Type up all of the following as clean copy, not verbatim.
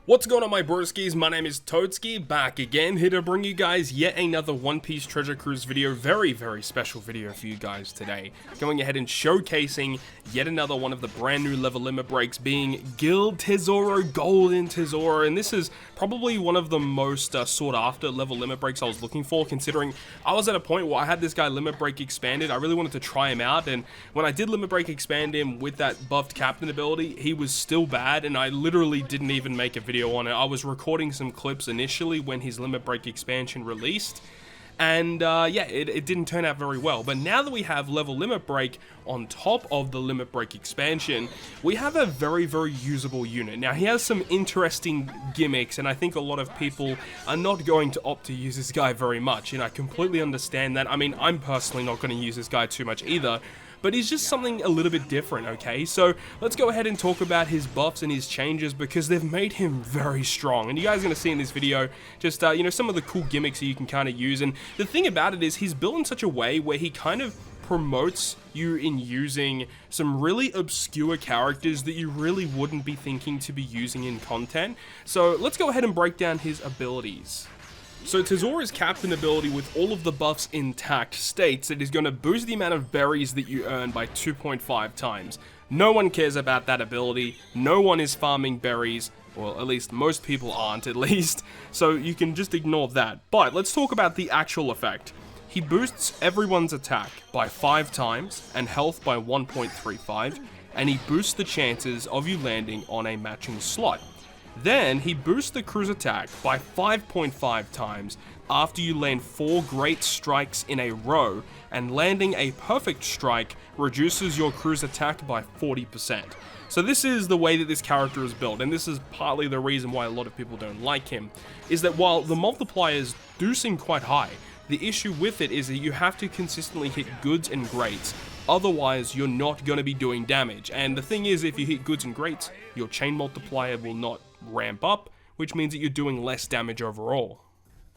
What's going on, my broskiis? My name is Toadskii, back again, here to bring you guys yet another One Piece Treasure Cruise video. Very special video for you guys today. Going ahead and showcasing yet another one of the brand new level limit breaks, being Guild Tesoro, Golden Tesoro, and this is probably one of the most sought after level limit breaks I was looking for, considering I was at a point where I had this guy limit break expanded. I really wanted to try him out, and when I did limit break expand him with that buffed captain ability, he was still bad, and I literally didn't even make a video on it. I was recording some clips initially when his limit break expansion released, and yeah, it didn't turn out very well. But now that we have level limit break on top of the limit break expansion, we have a very usable unit. Now, he has some interesting gimmicks, and I think a lot of people are not going to opt to use this guy very much, and I completely understand that. I mean, I'm personally not going to use this guy too much either, but he's just something a little bit different, okay? So let's go ahead and talk about his buffs and his changes, because they've made him very strong. And you guys are going to see in this video just, you know, some of the cool gimmicks that you can kind of use. And the thing about it is he's built in such a way where he kind of promotes you in using some really obscure characters that you really wouldn't be thinking to be using in content. So let's go ahead and break down his abilities. So Tesoro's captain ability, with all of the buffs intact, states that he's going to boost the amount of berries that you earn by 2.5 times. No one cares about that ability, no one is farming berries, well, at least most people aren't, at least, so you can just ignore that. But let's talk about the actual effect. He boosts everyone's attack by 5 times, and health by 1.35, and he boosts the chances of you landing on a matching slot. Then, he boosts the crew's attack by 5.5 times after you land 4 great strikes in a row, and landing a perfect strike reduces your crew's attack by 40%. So this is the way that this character is built, and this is partly the reason why a lot of people don't like him, is that while the multipliers do seem quite high, the issue with it is that you have to consistently hit goods and greats, otherwise you're not going to be doing damage. And the thing is, if you hit goods and greats, your chain multiplier will not ramp up, which means that you're doing less damage overall.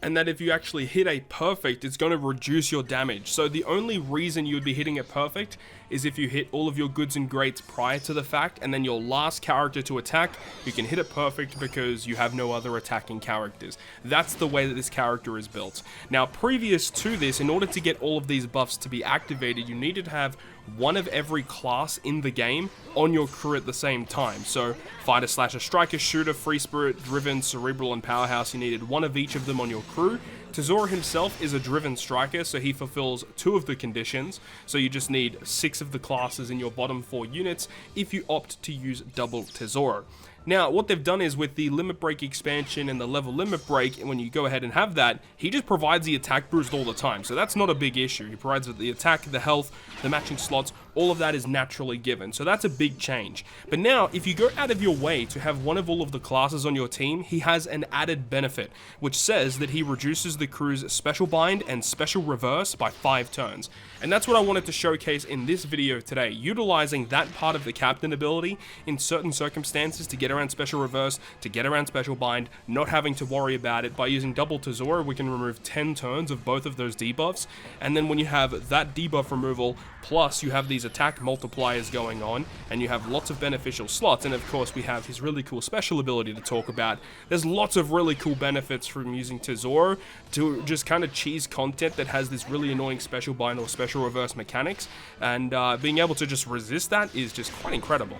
And that if you actually hit a perfect, it's going to reduce your damage. So the only reason you would be hitting a perfect is if you hit all of your goods and greats prior to the fact, and then your last character to attack, you can hit it perfect because you have no other attacking characters. That's the way that this character is built. Now, previous to this, in order to get all of these buffs to be activated, you needed to have one of every class in the game on your crew at the same time. So fighter, slasher, striker, shooter, free spirit, driven, cerebral, and powerhouse, you needed one of each of them on your crew. Tesoro himself is a driven striker, so he fulfills 2 of the conditions, so you just need 6 of the classes in your bottom 4 units if you opt to use double Tesoro. Now, what they've done is, with the limit break expansion and the level limit break, when you go ahead and have that, he just provides the attack boost all the time, so that's not a big issue. He provides the attack, the health, the matching slots, all of that is naturally given, so that's a big change. But now, if you go out of your way to have one of all of the classes on your team, he has an added benefit, which says that he reduces the crew's special bind and special reverse by 5 turns. And that's what I wanted to showcase in this video today, utilizing that part of the captain ability in certain circumstances to get around special reverse, to get around special bind, not having to worry about it. By using double Tesoro, we can remove 10 turns of both of those debuffs, and then when you have that debuff removal, plus you have these attack multipliers going on, and you have lots of beneficial slots, and of course we have his really cool special ability to talk about. There's lots of really cool benefits from using Tesoro to just kind of cheese content that has this really annoying special bind or special reverse mechanics, and being able to just resist that is just quite incredible.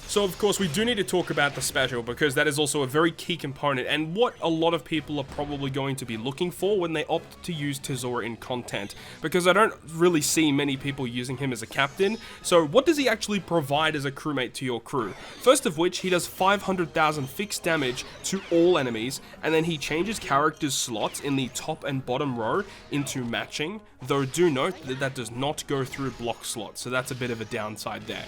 So of course we do need to talk about the special, because that is also a very key component, and what a lot of people are probably going to be looking for when they opt to use Tesoro in content, because I don't really see many people using him as a captain. So what does he actually provide as a crewmate to your crew? First of which, he does 500,000 fixed damage to all enemies, and then he changes characters' slots in the top and bottom row into matching, though do note that that does not go through block slots, so that's a bit of a downside there.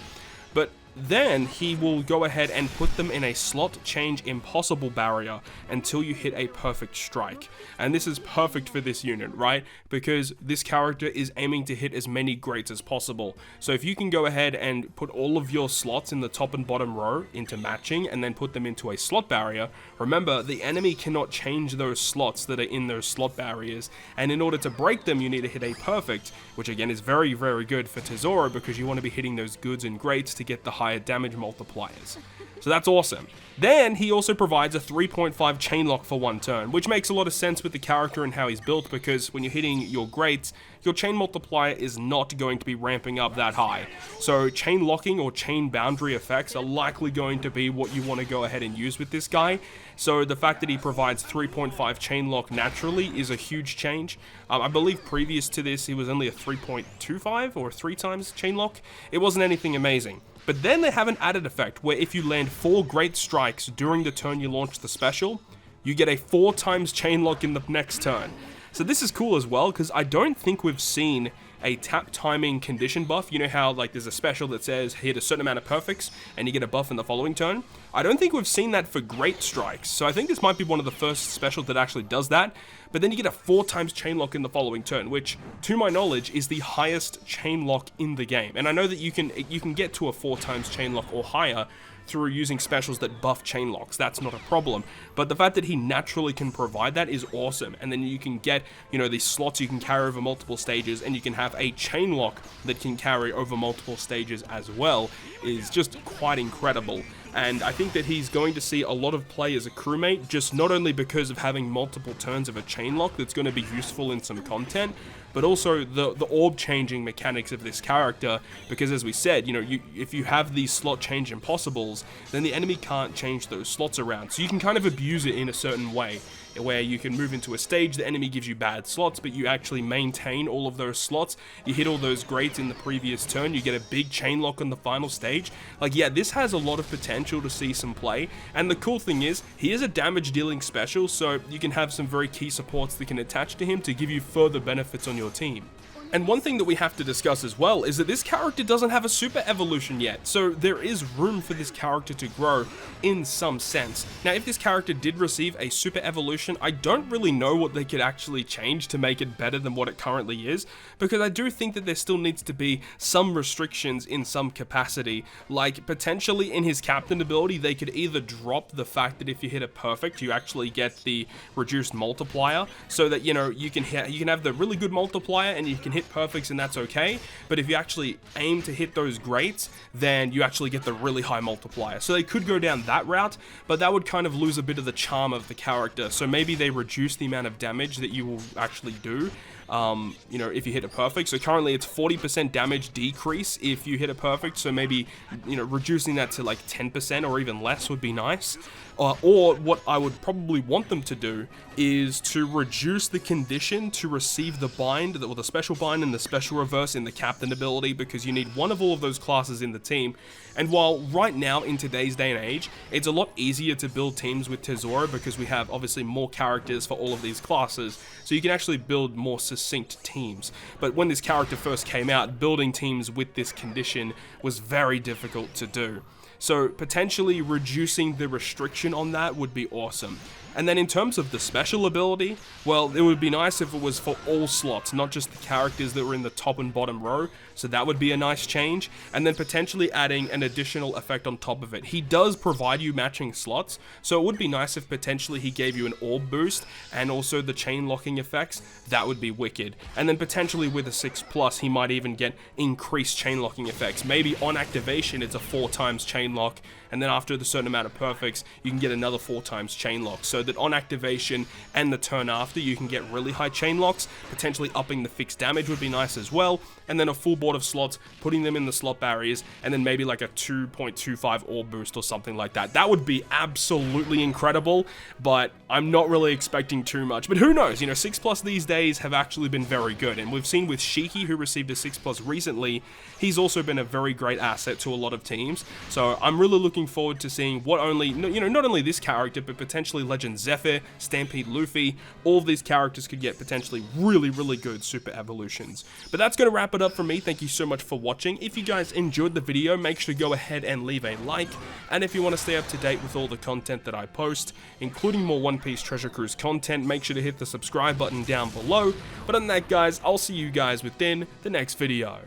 But then he will go ahead and put them in a slot change impossible barrier until you hit a perfect strike. And this is perfect for this unit, right? Because this character is aiming to hit as many greats as possible. So if you can go ahead and put all of your slots in the top and bottom row into matching, and then put them into a slot barrier, remember, the enemy cannot change those slots that are in those slot barriers, and in order to break them, you need to hit a perfect, which again is very good for Tesoro, because you want to be hitting those goods and greats to get the higher damage multipliers. So that's awesome. Then he also provides a 3.5 chain lock for 1 turn, which makes a lot of sense with the character and how he's built, because when you're hitting your greats, your chain multiplier is not going to be ramping up that high. So chain locking or chain boundary effects are likely going to be what you want to go ahead and use with this guy. So the fact that he provides 3.5 chain lock naturally is a huge change. I believe previous to this, he was only a 3.25 or 3 times chain lock. It wasn't anything amazing. But then they have an added effect where if you land 4 great strikes during the turn you launch the special, you get a 4 times chain lock in the next turn. So this is cool as well, because I don't think we've seen a tap timing condition buff. You know how like there's a special that says hit a certain amount of perfects and you get a buff in the following turn? I don't think we've seen that for great strikes. So I think this might be one of the first specials that actually does that. But then you get a 4 times chain lock in the following turn, which to my knowledge is the highest chain lock in the game. And I know that you can get to a 4 times chain lock or higher through using specials that buff chain locks. That's not a problem. But the fact that he naturally can provide that is awesome. And then you can get, you know, these slots you can carry over multiple stages, and you can have a chain lock that can carry over multiple stages as well, is just quite incredible. And I think that he's going to see a lot of play as a crewmate, just not only because of having multiple turns of a chain lock that's going to be useful in some content, but also the orb changing mechanics of this character, because as we said, you know, if you have these slot change impossibles, then the enemy can't change those slots around. So you can kind of abuse it in a certain way, where you can move into a stage, the enemy gives you bad slots, but you actually maintain all of those slots. You hit all those greats in the previous turn, you get a big chain lock on the final stage. Like, yeah, this has a lot of potential to see some play, and the cool thing is, he is a damage dealing special, so you can have some very key supports that can attach to him to give you further benefits on your team. And one thing that we have to discuss as well is that this character doesn't have a super evolution yet, so there is room for this character to grow in some sense. Now, if this character did receive a super evolution, I don't really know what they could actually change to make it better than what it currently is, because I do think that there still needs to be some restrictions in some capacity. Like, potentially in his captain ability, they could either drop the fact that if you hit a perfect, you actually get the reduced multiplier, so that, you know, you can have the really good multiplier and you can hit perfects and that's okay, but if you actually aim to hit those greats, then you actually get the really high multiplier. So they could go down that route, but that would kind of lose a bit of the charm of the character. So maybe they reduce the amount of damage that you will actually do, you know, if you hit a perfect. So currently it's 40% damage decrease if you hit a perfect, so maybe, you know, reducing that to like 10% or even less would be nice. Or what I would probably want them to do is to reduce the condition to receive the bind, or the special bind and the special reverse in the captain ability, because you need one of all of those classes in the team. And while right now in today's day and age, it's a lot easier to build teams with Tesoro because we have obviously more characters for all of these classes, so you can actually build more succinct teams. But when this character first came out, building teams with this condition was very difficult to do. So potentially reducing the restriction on that would be awesome. And then in terms of the special ability, well, it would be nice if it was for all slots, not just the characters that were in the top and bottom row, so that would be a nice change. And then potentially adding an additional effect on top of it. He does provide you matching slots, so it would be nice if potentially he gave you an orb boost and also the chain locking effects. That would be wicked. And then potentially with a 6+, he might even get increased chain locking effects. Maybe on activation it's a 4 times chain lock, and then after the certain amount of perfects, you can get another 4 times chain lock, so that on activation and the turn after, you can get really high chain locks. Potentially upping the fixed damage would be nice as well, and then a full board of slots, putting them in the slot barriers, and then maybe like a 2.25 orb boost or something like that. That would be absolutely incredible, but I'm not really expecting too much. But who knows, you know, 6+ these days have actually been very good, and we've seen with Shiki, who received a 6+ recently, he's also been a very great asset to a lot of teams. So I'm really looking forward to seeing not only this character, but potentially Legend Zephyr, Stampede Luffy. All of these characters could get potentially really, really good super evolutions. But that's going to wrap it up for me. Thank you so much for watching. If you guys enjoyed the video, make sure to go ahead and leave a like. And if you want to stay up to date with all the content that I post, including more One Piece Treasure Cruise content, make sure to hit the subscribe button down below. But other than that, guys, I'll see you guys within the next video.